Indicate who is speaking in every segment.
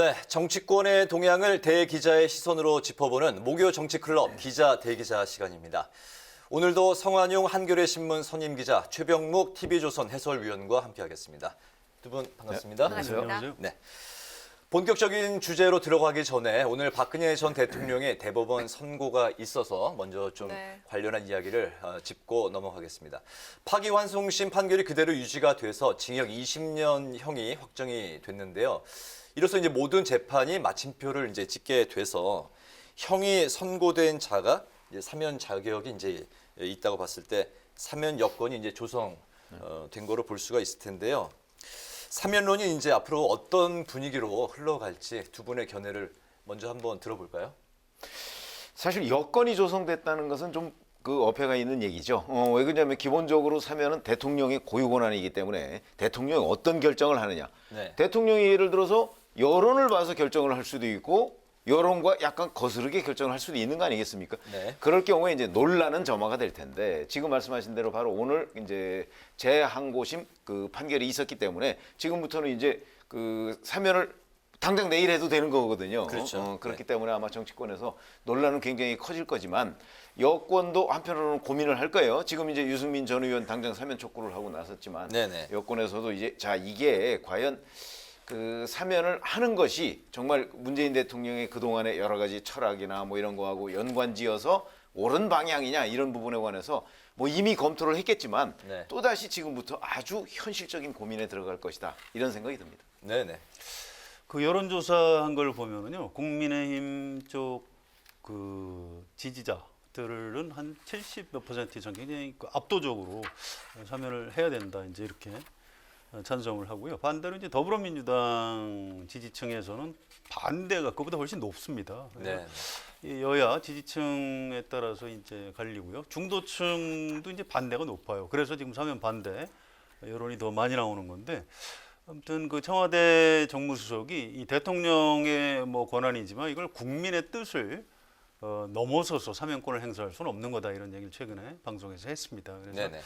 Speaker 1: 네, 정치권의 동향을 대기자의 시선으로 짚어보는 목요 정치클럽 기자 대기자 시간입니다. 오늘도 성완용 한겨레 신문 선임 기자, 최병묵 TV조선 해설위원과 함께하겠습니다. 두 분 반갑습니다.
Speaker 2: 네, 안녕하세요.
Speaker 1: 네. 본격적인 주제로 들어가기 전에 오늘 박근혜 전 대통령의 대법원 선고가 있어서 먼저 좀 관련한 이야기를 짚고 넘어가겠습니다. 파기환송심 판결이 그대로 유지가 돼서 징역 20년형이 확정이 됐는데요. 이로써 이제 모든 재판이 마침표를 이제 찍게 돼서 형이 선고된 자가 이제 사면 자격이 이제 있다고 봤을 때 사면 여건이 이제 조성된 거로 볼 수가 있을 텐데요. 사면론이 이제 앞으로 어떤 분위기로 흘러갈지 두 분의 견해를 먼저 한번 들어볼까요?
Speaker 2: 사실 여건이 조성됐다는 것은 좀 그 어폐가 있는 얘기죠. 왜 그러냐면 기본적으로 사면은 대통령의 고유 권한이기 때문에 대통령이 어떤 결정을 하느냐.
Speaker 1: 네.
Speaker 2: 대통령이 예를 들어서 여론을 봐서 결정을 할 수도 있고 여론과 약간 거스르게 결정을 할 수도 있는 거 아니겠습니까?
Speaker 1: 네.
Speaker 2: 그럴 경우에 이제 논란은 점화가 될 텐데 지금 말씀하신 대로 바로 오늘 이제 재항고심 그 판결이 있었기 때문에 지금부터는 이제 그 사면을 당장 내일 해도 되는 거거든요.
Speaker 1: 그렇죠.
Speaker 2: 그렇기 때문에 아마 정치권에서 논란은 굉장히 커질 거지만 여권도 한편으로는 고민을 할 거예요. 지금 이제 유승민 전 의원 당장 사면 촉구를 하고 나섰지만
Speaker 1: 네네.
Speaker 2: 여권에서도 이제 자 이게 과연 그 사면을 하는 것이 정말 문재인 대통령의 그동안의 여러 가지 철학이나 뭐 이런 거하고 연관지어서 옳은 방향이냐 이런 부분에 관해서 뭐 이미 검토를 했겠지만
Speaker 1: 네.
Speaker 2: 또다시 지금부터 아주 현실적인 고민에 들어갈 것이다 이런 생각이 듭니다.
Speaker 1: 네네.
Speaker 3: 그 여론조사한 걸 보면은요, 국민의힘 쪽 그 지지자들은 한 70몇 퍼센트 이상 굉장히 그 압도적으로 사면을 해야 된다 이제 이렇게 찬성을 하고요. 반대로 이제 더불어민주당 지지층에서는 반대가 그보다 훨씬 높습니다.
Speaker 1: 네.
Speaker 3: 이 여야 지지층에 따라서 이제 갈리고요. 중도층도 이제 반대가 높아요. 그래서 지금 사면 반대 여론이 더 많이 나오는 건데. 아무튼 그 청와대 정무수석이 이 대통령의 뭐 권한이지만 이걸 국민의 뜻을 넘어서서 사면권을 행사할 수는 없는 거다 이런 얘기를 최근에 방송에서 했습니다. 그래서
Speaker 1: 네네.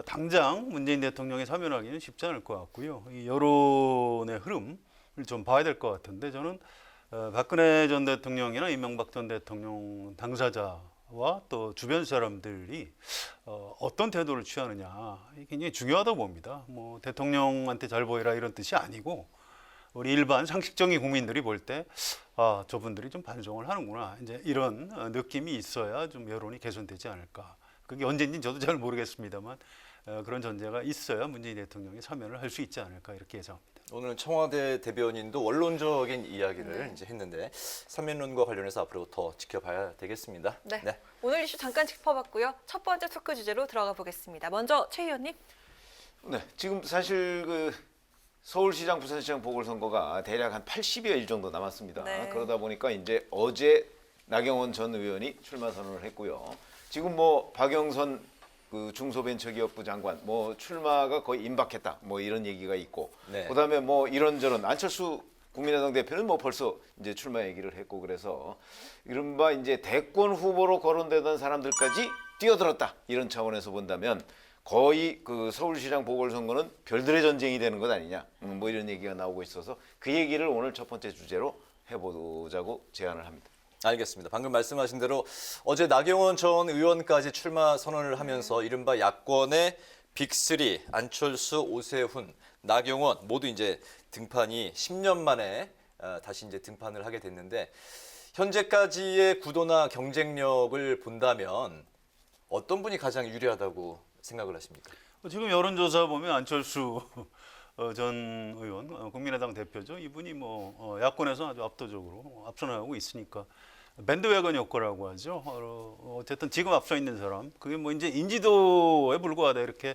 Speaker 3: 당장 문재인 대통령이 사면하기는 쉽지 않을 것 같고요. 이 여론의 흐름을 좀 봐야 될 것 같은데 저는 박근혜 전 대통령이나 이명박 전 대통령 당사자와 또 주변 사람들이 어떤 태도를 취하느냐 이게 굉장히 중요하다고 봅니다. 뭐 대통령한테 잘 보이라 이런 뜻이 아니고 우리 일반 상식적인 국민들이 볼 때 아, 저분들이 좀 반성을 하는구나 이제 이런 느낌이 있어야 좀 여론이 개선되지 않을까. 그게 언제인지 저도 잘 모르겠습니다만 그런 전제가 있어야 문재인 대통령이 사면을 할 수 있지 않을까 이렇게 예상합니다.
Speaker 1: 오늘 청와대 대변인도 원론적인 이야기를 이제 했는데 사면론과 관련해서 앞으로 더 지켜봐야 되겠습니다.
Speaker 4: 네.
Speaker 1: 네.
Speaker 4: 오늘 이슈 잠깐 짚어봤고요. 첫 번째 토크 주제로 들어가 보겠습니다. 먼저 최 의원님.
Speaker 2: 네, 지금 사실 그 서울시장, 부산시장 보궐선거가 대략 한 80여일 정도 남았습니다.
Speaker 4: 네.
Speaker 2: 그러다 보니까 이제 어제 나경원 전 의원이 출마 선언을 했고요. 지금 뭐 박영선 그 중소벤처기업부 장관 뭐 출마가 거의 임박했다 뭐 이런 얘기가 있고
Speaker 1: 네.
Speaker 2: 그다음에 뭐 이런저런 안철수 국민의당 대표는 뭐 벌써 이제 출마 얘기를 했고 그래서 이른바 이제 대권 후보로 거론되던 사람들까지 뛰어들었다 이런 차원에서 본다면 거의 그 서울시장 보궐선거는 별들의 전쟁이 되는 것 아니냐 뭐 이런 얘기가 나오고 있어서 그 얘기를 오늘 첫 번째 주제로 해보자고 제안을 합니다.
Speaker 1: 알겠습니다. 방금 말씀하신 대로 어제 나경원 전 의원까지 출마 선언을 하면서 이른바 야권의 빅3 안철수, 오세훈, 나경원 모두 이제 등판이 10년 만에 다시 이제 등판을 하게 됐는데 현재까지의 구도나 경쟁력을 본다면 어떤 분이 가장 유리하다고 생각을 하십니까?
Speaker 3: 지금 여론조사 보면 안철수 전 의원, 국민의당 대표죠. 이분이 뭐 야권에서 아주 압도적으로 앞서 나가고 있으니까 밴드웨건 효과라고 하죠. 어쨌든 지금 앞서 있는 사람, 그게 뭐 이제 인지도에 불과하다 이렇게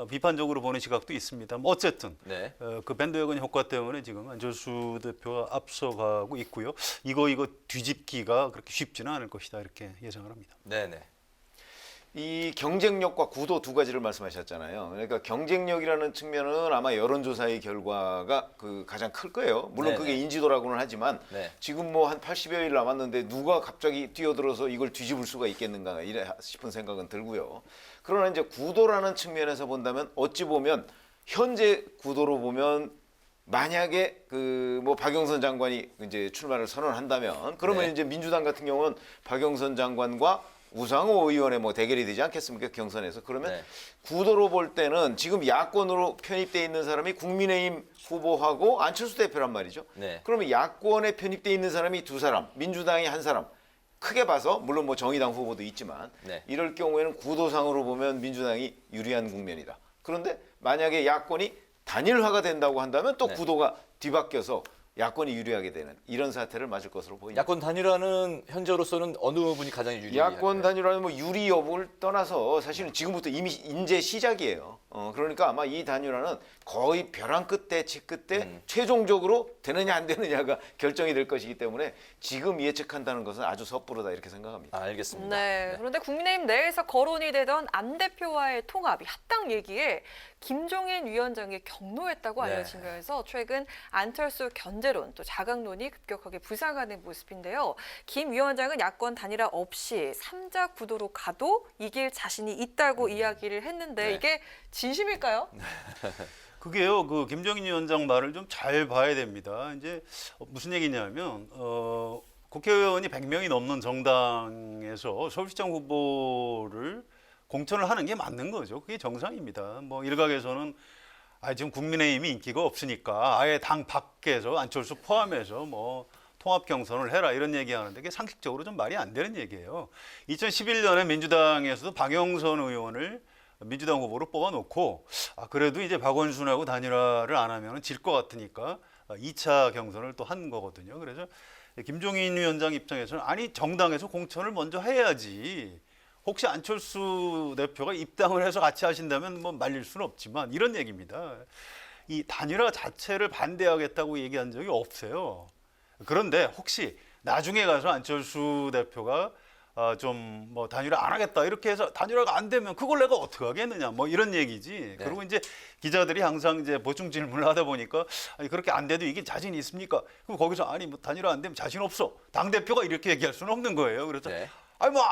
Speaker 3: 비판적으로 보는 시각도 있습니다. 뭐 어쨌든
Speaker 1: 네.
Speaker 3: 그 밴드웨건 효과 때문에 지금 안철수 대표가 앞서가고 있고요. 이거 뒤집기가 그렇게 쉽지는 않을 것이다 이렇게 예상을 합니다.
Speaker 1: 네네.
Speaker 2: 이 경쟁력과 구도 두 가지를 말씀하셨잖아요. 그러니까 경쟁력이라는 측면은 아마 여론조사의 결과가 그 가장 클 거예요. 물론
Speaker 1: 네네.
Speaker 2: 그게 인지도라고는 하지만
Speaker 1: 네.
Speaker 2: 지금 뭐 한 80여일 남았는데 누가 갑자기 뛰어들어서 이걸 뒤집을 수가 있겠는가 이래 싶은 생각은 들고요. 그러나 이제 구도라는 측면에서 본다면 어찌 보면 현재 구도로 보면 만약에 그 뭐 박영선 장관이 이제 출마를 선언한다면 그러면
Speaker 1: 네.
Speaker 2: 이제 민주당 같은 경우는 박영선 장관과 우상호 의원의 뭐 대결이 되지 않겠습니까? 경선에서. 그러면
Speaker 1: 네.
Speaker 2: 구도로 볼 때는 지금 야권으로 편입돼 있는 사람이 국민의힘 후보하고 안철수 대표란 말이죠.
Speaker 1: 네.
Speaker 2: 그러면 야권에 편입돼 있는 사람이 두 사람, 민주당이 한 사람. 크게 봐서 물론 뭐 정의당 후보도 있지만
Speaker 1: 네.
Speaker 2: 이럴 경우에는 구도상으로 보면 민주당이 유리한 국면이다. 그런데 만약에 야권이 단일화가 된다고 한다면 또
Speaker 1: 네.
Speaker 2: 구도가 뒤바뀌어서 야권이 유리하게 되는 이런 사태를 맞을 것으로 보입니다.
Speaker 1: 야권 단일화는 현재로서는 어느 분이 가장 유리할까요?
Speaker 2: 야권 단일화는 뭐 유리 여부를 떠나서 사실은 지금부터 이미 이제 시작이에요. 그러니까 아마 이 단일화는 거의 벼랑 끝 대치 끝에 최종적으로 되느냐 안 되느냐가 결정이 될 것이기 때문에 지금 예측한다는 것은 아주 섣부르다 이렇게 생각합니다.
Speaker 1: 아, 알겠습니다.
Speaker 4: 네. 그런데 국민의힘 내에서 거론이 되던 안 대표와의 통합, 합당 얘기에 김종인 위원장이 경로했다고
Speaker 1: 네.
Speaker 4: 알려지면서 최근 안철수 견제론 또 자강론이 급격하게 부상하는 모습인데요. 김 위원장은 야권 단일화 없이 삼자 구도로 가도 이길 자신이 있다고 이야기를 했는데
Speaker 1: 네.
Speaker 4: 이게 진심일까요?
Speaker 3: 그게요, 그 김정인 위원장 말을 좀 잘 봐야 됩니다. 이제 무슨 얘기냐면 국회의원이 100명이 넘는 정당에서 서울시장 후보를 공천을 하는 게 맞는 거죠. 그게 정상입니다. 뭐 일각에서는 지금 국민의힘이 인기가 없으니까 아예 당 밖에서 안철수 포함해서 뭐 통합 경선을 해라 이런 얘기하는데 그게 상식적으로 좀 말이 안 되는 얘기예요. 2011년에 민주당에서도 박영선 의원을 민주당 후보로 뽑아놓고 그래도 이제 박원순하고 단일화를 안 하면 질 것 같으니까 2차 경선을 또 한 거거든요. 그래서 김종인 위원장 입장에서는 아니 정당에서 공천을 먼저 해야지. 혹시 안철수 대표가 입당을 해서 같이 하신다면 뭐 말릴 수는 없지만 이런 얘기입니다. 이 단일화 자체를 반대하겠다고 얘기한 적이 없어요. 그런데 혹시 나중에 가서 안철수 대표가 좀 뭐 단일화 안 하겠다 이렇게 해서 단일화가 안 되면 그걸 내가 어떻게 하겠느냐 뭐 이런 얘기지.
Speaker 1: 네.
Speaker 3: 그리고 이제 기자들이 항상 이제 보충 질문을 하다 보니까 아니 그렇게 안 돼도 이게 자신 있습니까? 그럼 거기서 아니 뭐 단일화 안 되면 자신 없어. 당 대표가 이렇게 얘기할 수는 없는 거예요. 그래서
Speaker 1: 네.
Speaker 3: 아니 뭐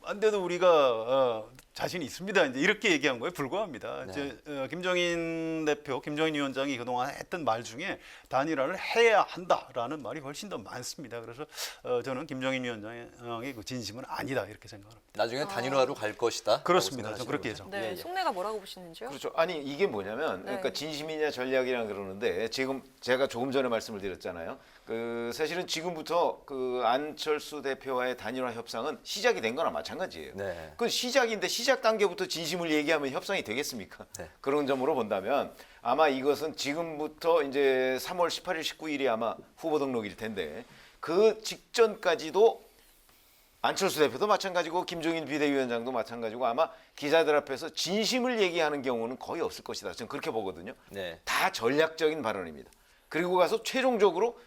Speaker 3: 안 돼도 우리가 자신 있습니다. 이제 이렇게 얘기한 거에 불과합니다.
Speaker 1: 네.
Speaker 3: 이제 김종인 대표, 김종인 위원장이 그동안 했던 말 중에 단일화를 해야 한다라는 말이 훨씬 더 많습니다. 그래서 저는 김종인 위원장의 그 진심은 아니다 이렇게 생각합니다.
Speaker 1: 나중에 단일화로 갈 것이다.
Speaker 3: 그렇습니다.
Speaker 1: 라고
Speaker 3: 저 그렇게
Speaker 1: 생각하시는군요.
Speaker 4: 네.
Speaker 1: 예, 예.
Speaker 4: 속내가 뭐라고 보시는지요?
Speaker 2: 그렇죠. 아니 이게 뭐냐면
Speaker 4: 네.
Speaker 2: 그러니까 진심이냐 전략이냐 그러는데 지금 제가 조금 전에 말씀을 드렸잖아요. 그 사실은 지금부터 그 안철수 대표와의 단일화 협상은 시작이 된 거나 마찬가지예요.
Speaker 1: 네.
Speaker 2: 그 시작인데 시작 단계부터 진심을 얘기하면 협상이 되겠습니까?
Speaker 1: 네.
Speaker 2: 그런 점으로 본다면 아마 이것은 지금부터 이제 3월 18일, 19일이 아마 후보 등록일 텐데 그 직전까지도 안철수 대표도 마찬가지고 김종인 비대위원장도 마찬가지고 아마 기자들 앞에서 진심을 얘기하는 경우는 거의 없을 것이다. 저는 그렇게 보거든요.
Speaker 1: 네.
Speaker 2: 다 전략적인 발언입니다. 그리고 가서 최종적으로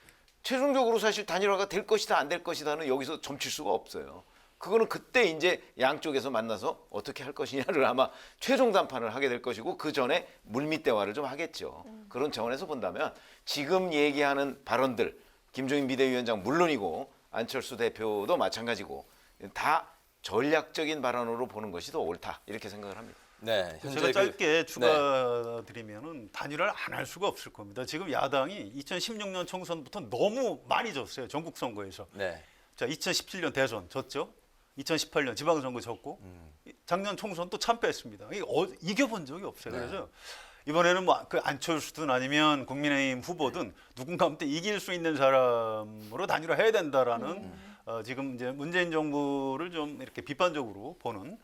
Speaker 2: 사실 단일화가 될 것이다 안 될 것이다는 여기서 점칠 수가 없어요. 그거는 그때 이제 양쪽에서 만나서 어떻게 할 것이냐를 아마 최종 담판을 하게 될 것이고 그 전에 물밑 대화를 좀 하겠죠. 그런 차원에서 본다면 지금 얘기하는 발언들 김종인 비대위원장 물론이고 안철수 대표도 마찬가지고 다 전략적인 발언으로 보는 것이 더 옳다 이렇게 생각을 합니다.
Speaker 1: 네. 현재
Speaker 3: 제가 짧게 추가 드리면은 단일화를 안 할 수가 없을 겁니다. 지금 야당이 2016년 총선부터 너무 많이 졌어요. 전국 선거에서.
Speaker 1: 네.
Speaker 3: 자, 2017년 대선 졌죠. 2018년 지방선거 졌고 작년 총선 또 참패했습니다. 이겨본 적이 없어요.
Speaker 1: 네.
Speaker 3: 그래서 이번에는 뭐 그 안철수든 아니면 국민의힘 후보든 누군가한테 이길 수 있는 사람으로 단일화해야 된다라는 지금 이제 문재인 정부를 좀 이렇게 비판적으로 보는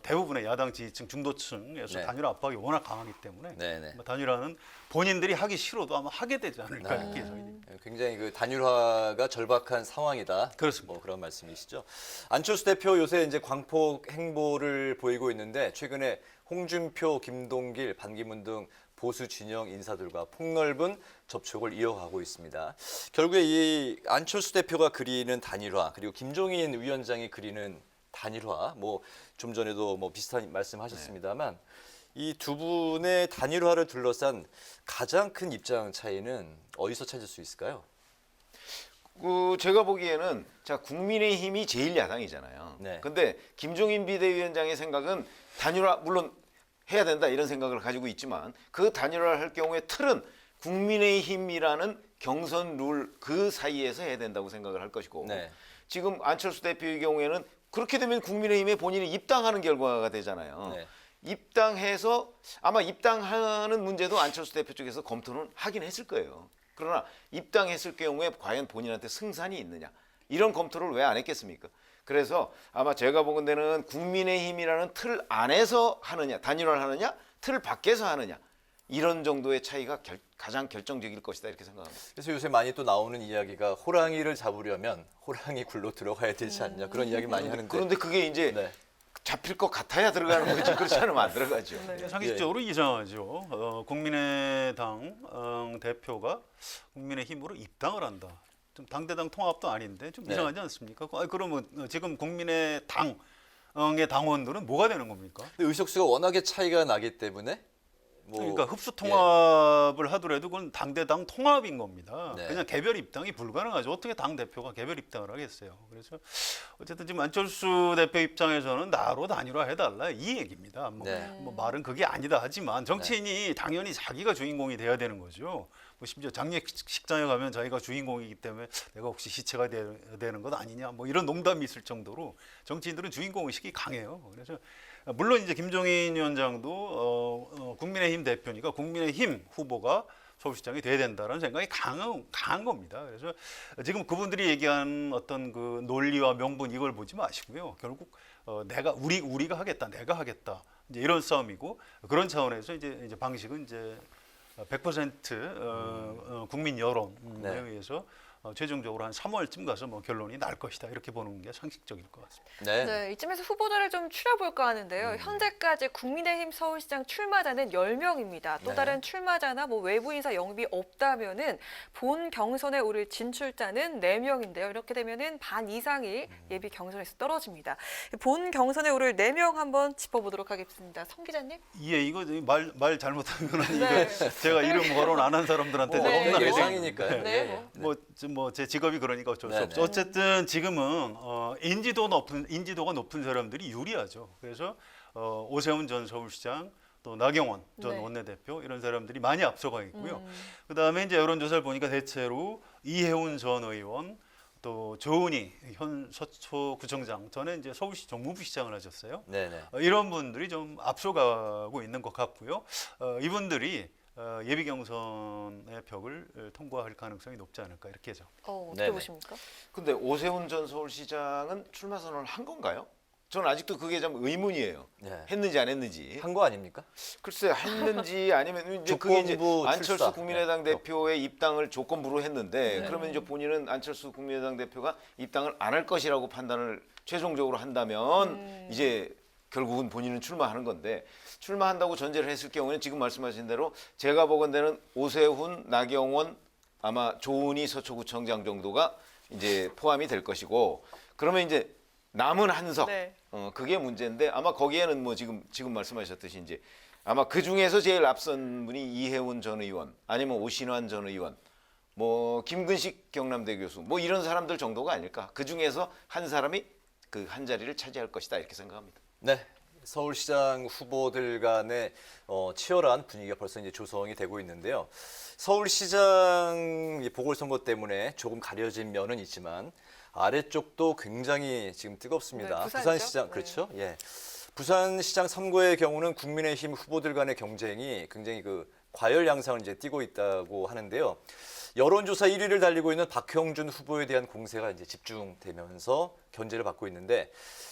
Speaker 3: 대부분의 야당 지지층 중도층에서
Speaker 1: 네.
Speaker 3: 단일화 압박이 워낙 강하기 때문에
Speaker 1: 네.
Speaker 3: 뭐 단일화는 본인들이 하기 싫어도 아마 하게 되지 않을까 이렇게 예상이 됩니다.
Speaker 1: 굉장히 그 단일화가 절박한 상황이다.
Speaker 3: 그렇습니다.
Speaker 1: 뭐 그런 말씀이시죠. 안철수 대표 요새 이제 광폭 행보를 보이고 있는데 최근에 홍준표, 김동길, 반기문 등 보수 진영 인사들과 폭넓은 접촉을 이어가고 있습니다. 결국에 이 안철수 대표가 그리는 단일화 그리고 김종인 위원장이 그리는 단일화 뭐 좀 전에도 뭐 비슷한 말씀하셨습니다만 이 두 분의 단일화를 둘러싼 가장 큰 입장 차이는 어디서 찾을 수 있을까요?
Speaker 2: 제가 보기에는 자 국민의힘이 제일 야당이잖아요.
Speaker 1: 네.
Speaker 2: 근데 김종인 비대위원장의 생각은 단일화 물론 해야 된다 이런 생각을 가지고 있지만 그 단일화를 할 경우에 틀은 국민의힘이라는 경선 룰 그 사이에서 해야 된다고 생각을 할 것이고
Speaker 1: 네.
Speaker 2: 지금 안철수 대표의 경우에는 그렇게 되면 국민의힘에 본인이 입당하는 결과가 되잖아요.
Speaker 1: 네.
Speaker 2: 입당해서 아마 입당하는 문제도 안철수 대표 쪽에서 검토는 하긴 했을 거예요. 그러나 입당했을 경우에 과연 본인한테 승산이 있느냐 이런 검토를 왜 안 했겠습니까? 그래서 아마 제가 보건대는 국민의힘이라는 틀 안에서 하느냐 단일화를 하느냐 틀 밖에서 하느냐 이런 정도의 차이가 가장 결정적일 것이다 이렇게 생각합니다.
Speaker 1: 그래서 요새 많이 또 나오는 이야기가 호랑이를 잡으려면 호랑이 굴로 들어가야 되지 않냐 그런 이야기 많이 하는데
Speaker 2: 그런데 그게 이제
Speaker 1: 네.
Speaker 2: 잡힐 것 같아야 들어가는 거지 그렇지 않으면 안 들어가죠.
Speaker 4: 네.
Speaker 3: 상식적으로 이상하죠. 국민의당 대표가 국민의힘으로 입당을 한다. 좀 당대당 통합도 아닌데 좀
Speaker 1: 네.
Speaker 3: 이상하지 않습니까? 그러면 지금 국민의당의 당원들은 뭐가 되는 겁니까?
Speaker 1: 근데 의석수가 워낙에 차이가 나기 때문에 뭐
Speaker 3: 그러니까 흡수 통합을 하더라도 그건 당대당 통합인 겁니다.
Speaker 1: 네.
Speaker 3: 그냥 개별 입당이 불가능하죠. 어떻게 당 대표가 개별 입당을 하겠어요. 그래서 어쨌든 지금 안철수 대표 입장에서는 나로 단일화해달라 이 얘기입니다.
Speaker 1: 네.
Speaker 3: 뭐 말은 그게 아니다 하지만 정치인이 당연히 자기가 주인공이 돼야 되는 거죠. 뭐 심지어 장례식장에 가면 자기가 주인공이기 때문에 내가 혹시 시체가 되는 것 아니냐 뭐 이런 농담이 있을 정도로 정치인들은 주인공 의식이 강해요. 그래서 물론 이제 김종인 위원장도 국민의힘 대표니까 국민의힘 후보가 서울시장이 돼야 된다는 생각이 강한 겁니다. 그래서 지금 그분들이 얘기한 어떤 그 논리와 명분 이걸 보지 마시고요. 결국 우리가 하겠다, 내가 하겠다 이제 이런 싸움이고 그런 차원에서 이제 방식은 이제 100% 국민 여론에
Speaker 1: 네.
Speaker 3: 의해서 최종적으로 한 3월쯤 가서 뭐 결론이 날 것이다 이렇게 보는 게 상식적일 것 같습니다.
Speaker 1: 네.
Speaker 4: 네, 이쯤에서 후보자를 좀 추려볼까 하는데요. 현재까지 국민의힘 서울시장 출마자는 10명입니다. 또
Speaker 1: 네.
Speaker 4: 다른 출마자나 뭐 외부 인사 영입이 없다면은 본 경선에 오를 진출자는 4명인데요. 이렇게 되면은 반 이상이 예비 경선에서 떨어집니다. 본 경선에 오를 4명 한번 짚어보도록 하겠습니다. 성 기자님.
Speaker 3: 예, 이거 말 잘못하면
Speaker 4: 네.
Speaker 3: 이거 제가 이름 거론 안 한 사람들한테
Speaker 1: 뭐
Speaker 4: 네.
Speaker 3: 혼나게
Speaker 1: 예상이니까요.
Speaker 4: 네.
Speaker 3: 뭐 제 직업이 그러니까 어쩔 수
Speaker 1: 네,
Speaker 3: 없죠.
Speaker 1: 네.
Speaker 3: 어쨌든 지금은 인지도가 높은 사람들이 유리하죠. 그래서 오세훈 전 서울시장 또 나경원 전
Speaker 4: 네.
Speaker 3: 원내대표 이런 사람들이 많이 앞서가 있고요. 그다음에 이제 여론조사를 보니까 대체로 이해훈 전 의원 또 조은희 현 서초구청장 전에 이제 서울시 정무부시장을 하셨어요.
Speaker 1: 네네.
Speaker 3: 이런 분들이 좀 앞서가고 있는 것 같고요. 이분들이 예비 경선의 벽을 통과할 가능성이 높지 않을까 이렇게 해서.
Speaker 4: 어떻게
Speaker 1: 네네.
Speaker 4: 보십니까?
Speaker 2: 근데 오세훈 전 서울시장은 출마 선언을 한 건가요? 저는 아직도 그게 좀 의문이에요.
Speaker 1: 네.
Speaker 2: 했는지 안 했는지.
Speaker 1: 한 거 아닙니까?
Speaker 2: 글쎄 했는지 아니면 이제 그게 이제
Speaker 1: 조건부
Speaker 2: 안철수
Speaker 1: 출사.
Speaker 2: 국민의당
Speaker 1: 네.
Speaker 2: 대표의 입당을 조건부로 했는데
Speaker 4: 네.
Speaker 2: 그러면 이제 본인은 안철수 국민의당 대표가 입당을 안 할 것이라고 판단을 최종적으로 한다면 이제 결국은 본인은 출마하는 건데 출마한다고 전제를 했을 경우에는 지금 말씀하신 대로 제가 보건대는 오세훈, 나경원, 아마 조은희 서초구청장 정도가 이제 포함이 될 것이고 그러면 이제 남은 한석
Speaker 4: 네.
Speaker 2: 그게 문제인데 아마 거기에는 뭐 지금 말씀하셨듯이 이제 아마 그 중에서 제일 앞선 분이 이해훈 전 의원 아니면 오신환 전 의원 뭐 김근식 경남대 교수 뭐 이런 사람들 정도가 아닐까 그 중에서 한 사람이 그 한 자리를 차지할 것이다 이렇게 생각합니다.
Speaker 1: 네. 서울시장 후보들 간의 치열한 분위기가 벌써 이제 조성이 되고 있는데요. 서울시장 보궐선거 때문에 조금 가려진 면은 있지만 아래쪽도 굉장히 지금 뜨겁습니다.
Speaker 4: 네, 부산이죠?
Speaker 1: 부산시장
Speaker 4: 네.
Speaker 1: 그렇죠? 예. 부산시장 선거의 경우는 국민의힘 후보들 간의 경쟁이 굉장히 그 과열 양상을 이제 띠고 있다고 하는데요. 여론조사 1위를 달리고 있는 박형준 후보에 대한 공세가 이제 집중되면서 견제를 받고 있는데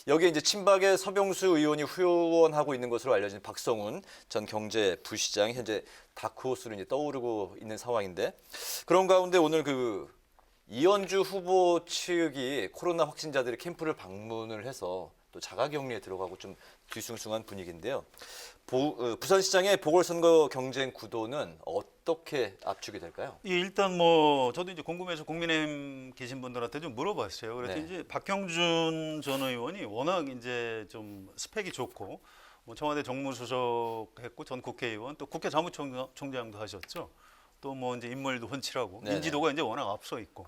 Speaker 1: 여기에 이제 친박의 서병수 의원이 후원하고 있는 것으로 알려진 박성훈 전 경제부시장이 현재 다크호스로 이제 떠오르고 있는 상황인데 그런 가운데 오늘 그 이현주 후보 측이 코로나 확진자들의 캠프를 방문을 해서 또 자가격리에 들어가고 좀 뒤숭숭한 분위기인데요. 부산시장의 보궐선거 경쟁 구도는 어떻게 압축이 될까요?
Speaker 3: 예, 일단 뭐 저도 이제 궁금해서 국민의힘 계신 분들한테 좀 물어봤어요. 그래서
Speaker 1: 네.
Speaker 3: 이제 박형준 전 의원이 워낙 이제 좀 스펙이 좋고 뭐 청와대 정무수석 했고 전 국회의원 또 국회 사무총장도 하셨죠. 또 뭐 이제 인물도 훤칠하고
Speaker 1: 네네.
Speaker 3: 인지도가 이제 워낙 앞서 있고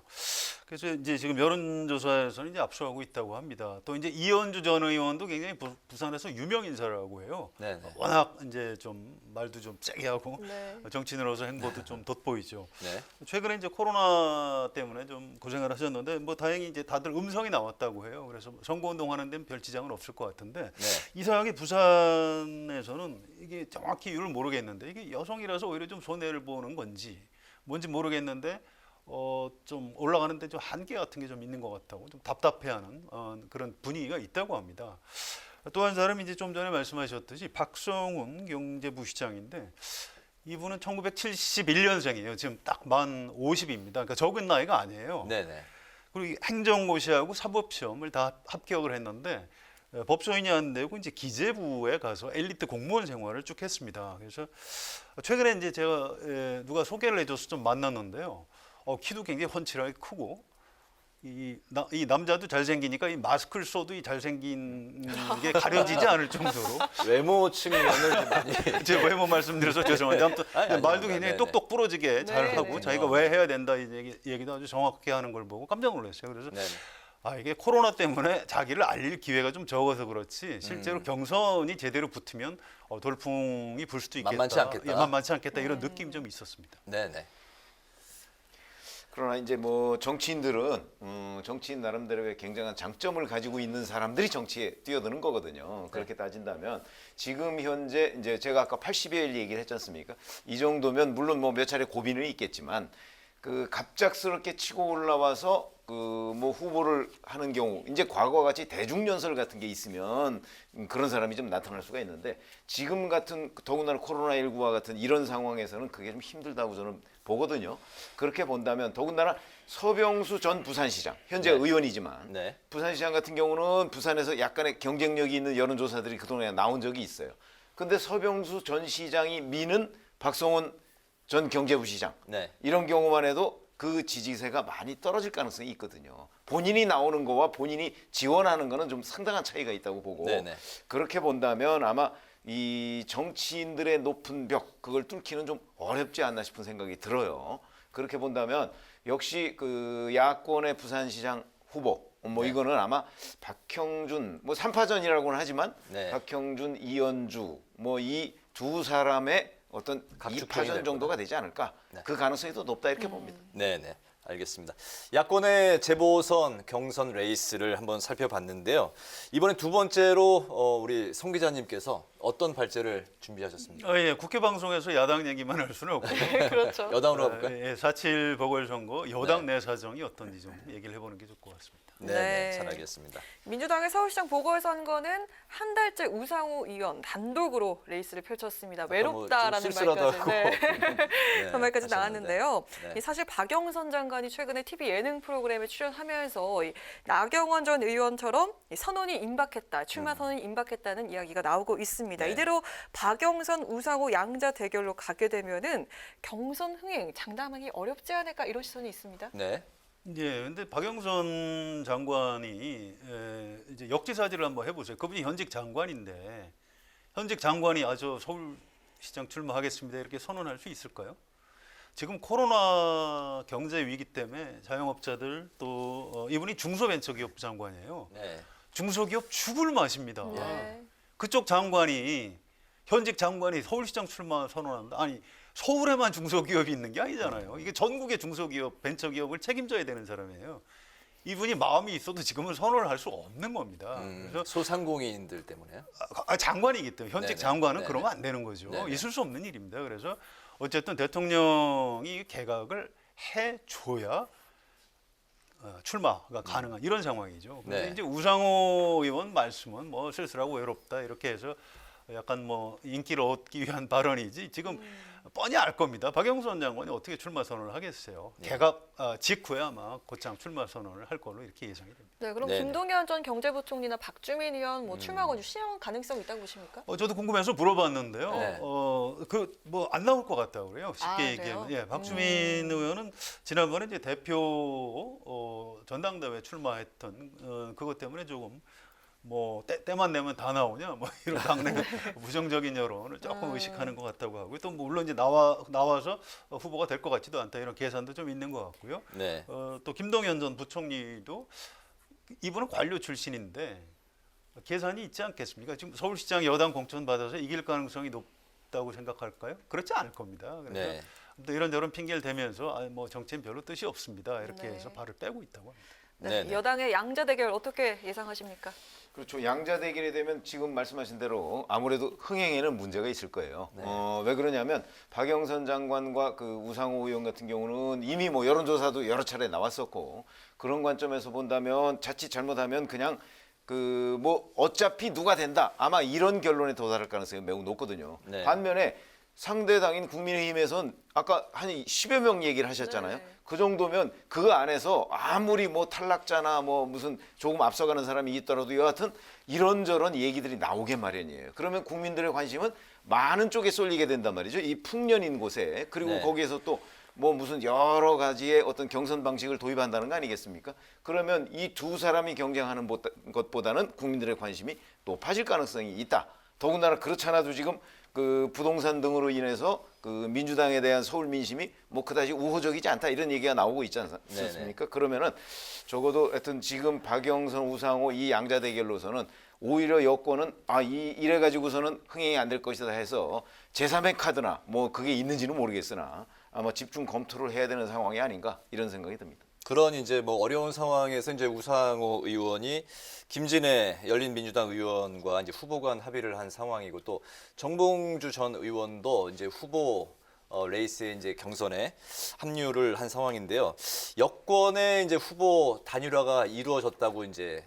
Speaker 3: 그래서 이제 지금 여론조사에서는 이제 앞서가고 있다고 합니다. 또 이제 이현주 전 의원도 굉장히 부산에서 유명 인사라고 해요.
Speaker 1: 네네.
Speaker 3: 워낙 이제 좀 말도 좀 세게 하고
Speaker 4: 네.
Speaker 3: 정치인으로서 행보도 좀 돋보이죠.
Speaker 1: 네.
Speaker 3: 최근에 이제 코로나 때문에 좀 고생을 하셨는데 뭐 다행히 이제 다들 음성이 나왔다고 해요. 그래서 선거운동 하는 데는 별 지장은 없을 것 같은데
Speaker 1: 네.
Speaker 3: 이상하게 부산에서는 이게 정확히 이유를 모르겠는데 이게 여성이라서 오히려 좀 손해를 보는 건지 뭔지 모르겠는데 좀 올라가는데 좀 한계 같은 게 좀 있는 것 같다고 좀 답답해하는 그런 분위기가 있다고 합니다. 또 한 사람이 이제 좀 전에 말씀하셨듯이 박성훈 경제부시장인데 이분은 1971년생이에요. 지금 딱 만 50입니다. 그러니까 적은 나이가 아니에요.
Speaker 1: 네네.
Speaker 3: 그리고 행정고시하고 사법시험을 다 합격을 했는데 법조인이 안 되고 이제 기재부에 가서 엘리트 공무원 생활을 쭉 했습니다. 그래서 최근에 이제 제가 누가 소개를 해줘서 좀 만났는데요. 키도 굉장히 훤칠하게 크고 이 남자도 잘생기니까 이 마스크를 써도 이 잘생긴 게 가려지지 않을 정도로
Speaker 1: 외모 측면을 좀 많이.
Speaker 3: 제 외모 말씀드려서 죄송한데 아무튼
Speaker 1: 아니,
Speaker 3: 말도
Speaker 1: 아닙니다.
Speaker 3: 굉장히
Speaker 1: 네네.
Speaker 3: 똑똑 부러지게 잘하고
Speaker 4: 네네.
Speaker 3: 자기가 왜 해야 된다 이 얘기도 아주 정확하게 하는 걸 보고 깜짝 놀랐어요. 그래서
Speaker 1: 네네.
Speaker 3: 이게 코로나 때문에 자기를 알릴 기회가 좀 적어서 그렇지 실제로 경선이 제대로 붙으면 돌풍이 불 수도 있겠다.
Speaker 1: 만만치 않겠다.
Speaker 3: 예, 만만치 않겠다 이런 느낌이 좀 있었습니다.
Speaker 1: 네네.
Speaker 2: 그러나 이제 뭐 정치인들은 정치인 나름대로의 굉장한 장점을 가지고 있는 사람들이 정치에 뛰어드는 거거든요. 그렇게 따진다면 지금 현재 이제 제가 아까 80여 일 얘기를 했지 않습니까? 이 정도면 물론 뭐 몇 차례 고비는 있겠지만 그 갑작스럽게 치고 올라와서 그 뭐 후보를 하는 경우 이제 과거와 같이 대중연설 같은 게 있으면 그런 사람이 좀 나타날 수가 있는데 지금 같은 더군다나 코로나19와 같은 이런 상황에서는 그게 좀 힘들다고 저는 보거든요. 그렇게 본다면 더군다나 서병수 전 부산시장 현재
Speaker 1: 네.
Speaker 2: 의원이지만
Speaker 1: 네.
Speaker 2: 부산시장 같은 경우는 부산에서 약간의 경쟁력이 있는 여론조사들이 그동안에 나온 적이 있어요. 근데 서병수 전 시장이 미는 박성훈 전 경제부시장
Speaker 1: 네.
Speaker 2: 이런 경우만 해도 그 지지세가 많이 떨어질 가능성이 있거든요. 본인이 나오는 거와 본인이 지원하는 거는 좀 상당한 차이가 있다고 보고
Speaker 1: 네네.
Speaker 2: 그렇게 본다면 아마 이 정치인들의 높은 벽 그걸 뚫기는 좀 어렵지 않나 싶은 생각이 들어요. 그렇게 본다면 역시 그 야권의 부산시장 후보 뭐
Speaker 1: 네.
Speaker 2: 이거는 아마 박형준 뭐 3파전이라고는 하지만
Speaker 1: 네.
Speaker 2: 박형준, 이현주 뭐 이 두 사람의 어떤
Speaker 1: 각축형이
Speaker 2: 2파전
Speaker 1: 될
Speaker 2: 정도가 되지 않을까?
Speaker 1: 네.
Speaker 2: 그 가능성이 더 높다 이렇게 봅니다.
Speaker 1: 네네. 알겠습니다. 야권의 재보선 경선 레이스를 한번 살펴봤는데요. 이번에 두 번째로 우리 송 기자님께서 어떤 발제를 준비하셨습니까?
Speaker 3: 예, 국회 방송에서 야당 얘기만 할 수는 없고
Speaker 4: 그렇죠.
Speaker 1: 여당으로 가볼까요?
Speaker 3: 예, 4.7 보궐선거 여당
Speaker 1: 네.
Speaker 3: 내 사정이 어떤지 좀 얘기를 해보는 게 좋을 것 같습니다.
Speaker 1: 네,
Speaker 4: 네.
Speaker 1: 잘 알겠습니다.
Speaker 4: 민주당의 서울시장 보궐선거는 한 달째 우상호 의원 단독으로 레이스를 펼쳤습니다. 외롭다라는
Speaker 1: 좀 쓸쓸하다고.
Speaker 4: 말까지,
Speaker 1: 네,
Speaker 4: 그런 말까지
Speaker 1: 하셨는데.
Speaker 4: 나왔는데요.
Speaker 1: 네.
Speaker 4: 사실 박영선 장관이 최근에 TV 예능 프로그램에 출연하면서 이 나경원 전 의원처럼 이 선언이 임박했다, 출마 선언이 임박했다는 이야기가 나오고 있습니다.
Speaker 1: 네.
Speaker 4: 이대로 박영선, 우상호 양자 대결로 가게 되면은 경선 흥행 장담하기 어렵지 않을까 이런 시선이 있습니다.
Speaker 1: 네.
Speaker 3: 예, 근데 박영선 장관이 이제 역지사지를 한번 해보세요. 그분이 현직 장관인데 현직 장관이 서울시장 출마하겠습니다 이렇게 선언할 수 있을까요? 지금 코로나 경제 위기 때문에 자영업자들 또 이분이 중소벤처기업 장관이에요.
Speaker 1: 네.
Speaker 3: 중소기업 죽을 맛입니다.
Speaker 4: 네.
Speaker 3: 그쪽 장관이 현직 장관이 서울시장 출마 선언한다. 아니 서울에만 중소기업이 있는 게 아니잖아요. 이게 전국의 중소기업, 벤처기업을 책임져야 되는 사람이에요. 이분이 마음이 있어도 지금은 선언을 할 수 없는 겁니다. 그래서
Speaker 1: 소상공인들 때문에요?
Speaker 3: 장관이기 때문에 현직
Speaker 1: 네네.
Speaker 3: 장관은
Speaker 1: 네네.
Speaker 3: 그러면 안 되는 거죠.
Speaker 1: 네네.
Speaker 3: 있을 수 없는 일입니다. 그래서 어쨌든 대통령이 개각을 해줘야 출마가 가능한 이런 상황이죠. 그런데
Speaker 1: 네.
Speaker 3: 이제 우상호 의원 말씀은 뭐 쓸쓸하고 외롭다 이렇게 해서 약간 뭐 인기를 얻기 위한 발언이지 지금 뻔히 알 겁니다. 박영선 장관이 어떻게 출마 선언을 하겠어요.
Speaker 1: 네.
Speaker 3: 개각 직후에 아마 곧장 출마 선언을 할 걸로 이렇게 예상이 됩니다.
Speaker 4: 네, 그럼
Speaker 1: 네네.
Speaker 4: 김동연 전 경제부총리나 박주민 의원 뭐 출마 건지 시행 가능성 있다고 보십니까?
Speaker 3: 저도 궁금해서 물어봤는데요.
Speaker 1: 네.
Speaker 3: 그 뭐 안 나올 것 같다고 그래요. 쉽게
Speaker 4: 아,
Speaker 3: 얘기하면.
Speaker 4: 그래요?
Speaker 3: 예, 박주민 의원은 지난번에 이제 대표 전당대회 출마했던 그것 때문에 조금 뭐 때만 되면 다 나오냐 뭐 이런 당내 부정적인 여론을 조금 의식하는 것 같다고 하고요. 또 물론 이제 나와서 후보가 될 것 같지도 않다 이런 계산도 좀 있는 것 같고요.
Speaker 1: 네.
Speaker 3: 또 김동연 전 부총리도 이분은 관료 출신인데 계산이 있지 않겠습니까? 지금 서울시장 여당 공천 받아서 이길 가능성이 높다고 생각할까요? 그렇지 않을 겁니다. 그래서
Speaker 1: 네.
Speaker 3: 또 이런저런 핑계를 대면서 뭐 정치는 별로 뜻이 없습니다. 이렇게 해서 발을 빼고 있다고 합니다.
Speaker 4: 네.
Speaker 1: 네네.
Speaker 4: 여당의 양자 대결 어떻게 예상하십니까?
Speaker 2: 그렇죠. 양자 대결이 되면 지금 말씀하신 대로 아무래도 흥행에는 문제가 있을 거예요.
Speaker 1: 네.
Speaker 2: 왜 그러냐면 박영선 장관과 그 우상호 의원 같은 경우는 이미 뭐 여론조사도 여러 차례 나왔었고 그런 관점에서 본다면 자칫 잘못하면 그냥 그 뭐 어차피 누가 된다 아마 이런 결론에 도달할 가능성이 매우 높거든요.
Speaker 1: 네.
Speaker 2: 반면에 상대 당인 국민의힘에선 아까 한 10여 명 얘기를 하셨잖아요.
Speaker 4: 네.
Speaker 2: 그 정도면 그 안에서 아무리 뭐 탈락자나 뭐 무슨 조금 앞서가는 사람이 있더라도 여하튼 이런저런 얘기들이 나오게 마련이에요. 그러면 국민들의 관심은 많은 쪽에 쏠리게 된단 말이죠. 이 풍년인 곳에. 그리고
Speaker 1: 네.
Speaker 2: 거기에서 또 뭐 무슨 여러 가지의 어떤 경선 방식을 도입한다는 거 아니겠습니까? 그러면 이 두 사람이 경쟁하는 것보다는 국민들의 관심이 높아질 가능성이 있다. 더군다나 그렇잖아도 지금 그 부동산 등으로 인해서 그 민주당에 대한 서울 민심이 뭐 그다지 우호적이지 않다 이런 얘기가 나오고 있지 않습니까? 그러면은 적어도 하여튼 지금 박영선, 우상호 이 양자 대결로서는 오히려 여권은 이래 가지고서는 흥행이 안 될 것이다 해서 제3의 카드나 뭐 그게 있는지는 모르겠으나 아마 집중 검토를 해야 되는 상황이 아닌가 이런 생각이 듭니다.
Speaker 1: 그런 이제 뭐 어려운 상황에서 이제 우상호 의원이 김진애 열린민주당 의원과 이제 후보 간 합의를 한 상황이고 또 정봉주 전 의원도 이제 후보 레이스에 이제 경선에 합류를 한 상황인데요. 여권의 이제 후보 단일화가 이루어졌다고 이제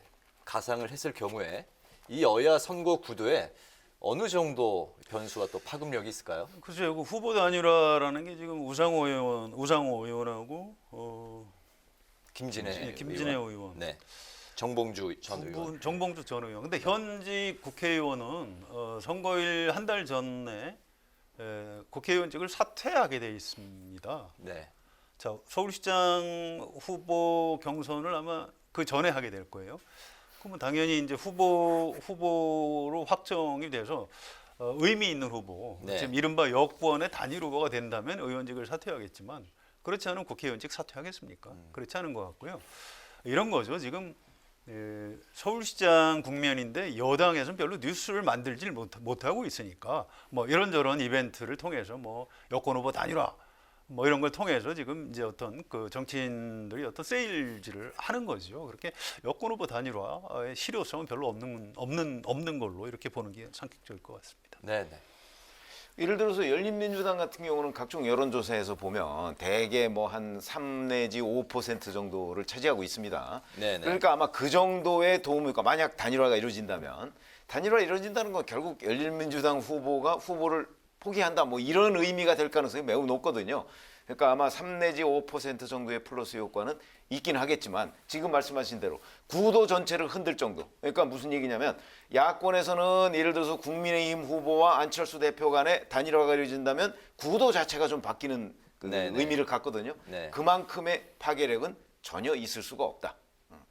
Speaker 1: 가상을 했을 경우에 이 여야 선거 구도에 어느 정도 변수가 또 파급력이 있을까요?
Speaker 3: 글쎄요, 그 후보 단일화라는 게 지금 우상호 의원하고
Speaker 1: 김진애
Speaker 3: 의원.
Speaker 1: 네. 정봉주 전 의원.
Speaker 3: 정봉주 전 의원. 근데 현직 국회의원은 선거일 한 달 전에 국회의원직을 사퇴하게 돼 있습니다.
Speaker 1: 네.
Speaker 3: 자, 서울시장 후보 경선을 아마 그 전에 하게 될 거예요. 그러면 당연히 이제 후보로 확정이 돼서 의미 있는 후보,
Speaker 1: 네.
Speaker 3: 지금 이른바 여권의 단일 후보가 된다면 의원직을 사퇴하겠지만 그렇지 않으면 국회의원직 사퇴하겠습니까? 그렇지 않은 것 같고요. 이런 거죠. 지금 서울시장 국면인데 여당에서는 별로 뉴스를 만들질 못하고 있으니까 뭐 이런저런 이벤트를 통해서 뭐 여권 후보 단일화 뭐 이런 걸 통해서 지금 이제 어떤 그 정치인들이 어떤 세일즈를 하는 거죠. 그렇게 여권 후보 단일화의 실효성은 별로 없는 걸로 이렇게 보는 게 상식적일 것 같습니다.
Speaker 1: 네, 네.
Speaker 2: 예를 들어서 열린민주당 같은 경우는 각종 여론조사에서 보면 대개 뭐 한 3 내지 5% 정도를 차지하고 있습니다.
Speaker 1: 네네.
Speaker 2: 그러니까 아마 그 정도의 도움일 까 만약 단일화가 이루어진다면 단일화가 이루어진다는 건 결국 열린민주당 후보가 후보를 포기한다 뭐 이런 의미가 될 가능성이 매우 높거든요. 그러니까 아마 3 내지 5% 정도의 플러스 효과는 있긴 하겠지만 지금 말씀하신 대로 구도 전체를 흔들 정도. 그러니까 무슨 얘기냐면 야권에서는 예를 들어서 국민의힘 후보와 안철수 대표 간의 단일화가 이루어진다면 구도 자체가 좀 바뀌는 그
Speaker 1: 네네.
Speaker 2: 의미를 갖거든요.
Speaker 1: 네.
Speaker 2: 그만큼의 파괴력은 전혀 있을 수가 없다.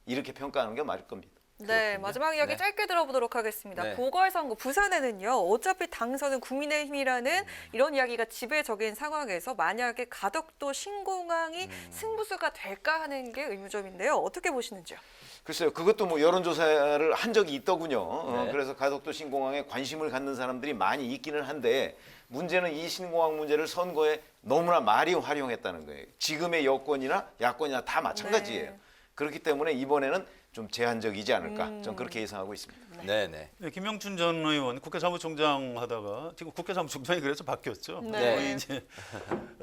Speaker 2: 이렇게 평가하는 게 맞을 겁니다.
Speaker 4: 네, 마지막 이야기
Speaker 1: 네.
Speaker 4: 짧게 들어보도록 하겠습니다.
Speaker 1: 네.
Speaker 4: 보궐선거 부산에는요. 어차피 당선은 국민의힘이라는 이런 이야기가 지배적인 상황에서 만약에 가덕도 신공항이 승부수가 될까 하는 게 의문점인데요. 어떻게 보시는지요?
Speaker 2: 글쎄요, 그것도 뭐 여론조사를 한 적이 있더군요.
Speaker 1: 네.
Speaker 2: 그래서 가덕도 신공항에 관심을 갖는 사람들이 많이 있기는 한데 문제는 이 신공항 문제를 선거에 너무나 많이 활용했다는 거예요. 지금의 여권이나 야권이나 다 마찬가지예요.
Speaker 4: 네.
Speaker 2: 그렇기 때문에 이번에는 좀 제한적이지 않을까 저는 그렇게 예상하고 있습니다.
Speaker 1: 네, 네.
Speaker 3: 네, 김영춘 전 의원 국회 사무총장 하다가 지금 국회 사무총장이 그래서 바뀌었죠.
Speaker 4: 네.
Speaker 3: 거의 이제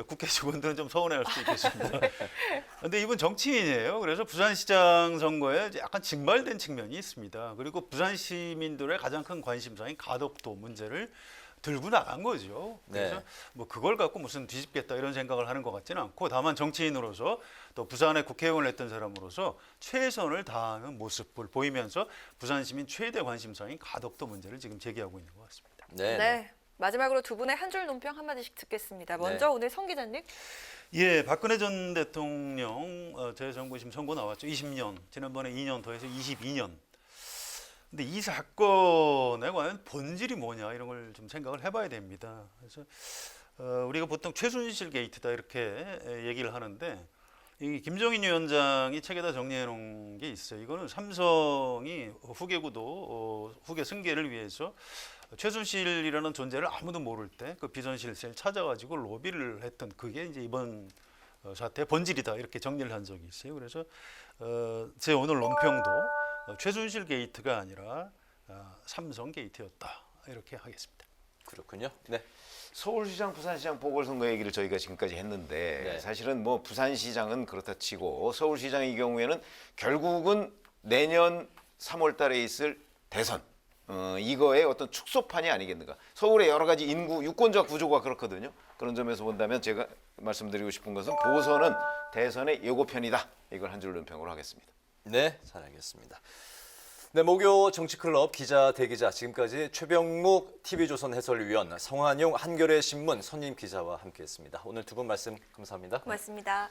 Speaker 3: 국회 직원들은 좀 서운해할 수도 있겠습니다. 근데 이분 정치인이에요. 그래서 부산시장 선거에 이제 약간 증발된 측면이 있습니다. 그리고 부산 시민들의 가장 큰 관심사인 가덕도 문제를 들고 나간 거죠. 그래서
Speaker 1: 네.
Speaker 3: 뭐 그걸 갖고 무슨 뒤집겠다 이런 생각을 하는 것 같지는 않고 다만 정치인으로서 또 부산의 국회의원을 했던 사람으로서 최선을 다하는 모습을 보이면서 부산 시민 최대 관심사인 가덕도 문제를 지금 제기하고 있는 것 같습니다.
Speaker 1: 네.
Speaker 4: 네. 마지막으로 두 분의 한 줄 논평 한마디씩 듣겠습니다. 먼저
Speaker 1: 네.
Speaker 4: 오늘 성 기자님.
Speaker 3: 예, 박근혜 전 대통령 재선거심 선고 나왔죠. 20년, 지난번에 2년 더해서 22년. 근데 이 사건의 과연 본질이 뭐냐 이런 걸 좀 생각을 해봐야 됩니다. 그래서 우리가 보통 최순실 게이트다 이렇게 얘기를 하는데 이 김정인 위원장이 책에다 정리해 놓은 게 있어요. 이거는 삼성이 후계 구도, 후계 승계를 위해서 최순실이라는 존재를 아무도 모를 때 그 비선실세를 찾아가지고 로비를 했던 그게 이제 이번 사태의 본질이다 이렇게 정리를 한 적이 있어요. 그래서 제 오늘 논평도 최순실 게이트가 아니라 삼성 게이트였다 이렇게 하겠습니다.
Speaker 1: 그렇군요. 네.
Speaker 2: 서울시장, 부산시장 보궐선거 얘기를 저희가 지금까지 했는데
Speaker 1: 네.
Speaker 2: 사실은 뭐 부산시장은 그렇다 치고 서울시장의 경우에는 결국은 내년 3월 달에 있을 대선 이거의 어떤 축소판이 아니겠는가. 서울의 여러 가지 인구, 유권자 구조가 그렇거든요. 그런 점에서 본다면 제가 말씀드리고 싶은 것은 보선은 대선의 예고편이다. 이걸 한 줄 논평으로 하겠습니다.
Speaker 1: 네, 잘 알겠습니다. 네, 목요 정치클럽 기자 대기자 지금까지 최병묵 TV조선 해설위원, 성한용 한겨레 신문 선임 기자와 함께했습니다. 오늘 두 분 말씀 감사합니다.
Speaker 4: 고맙습니다.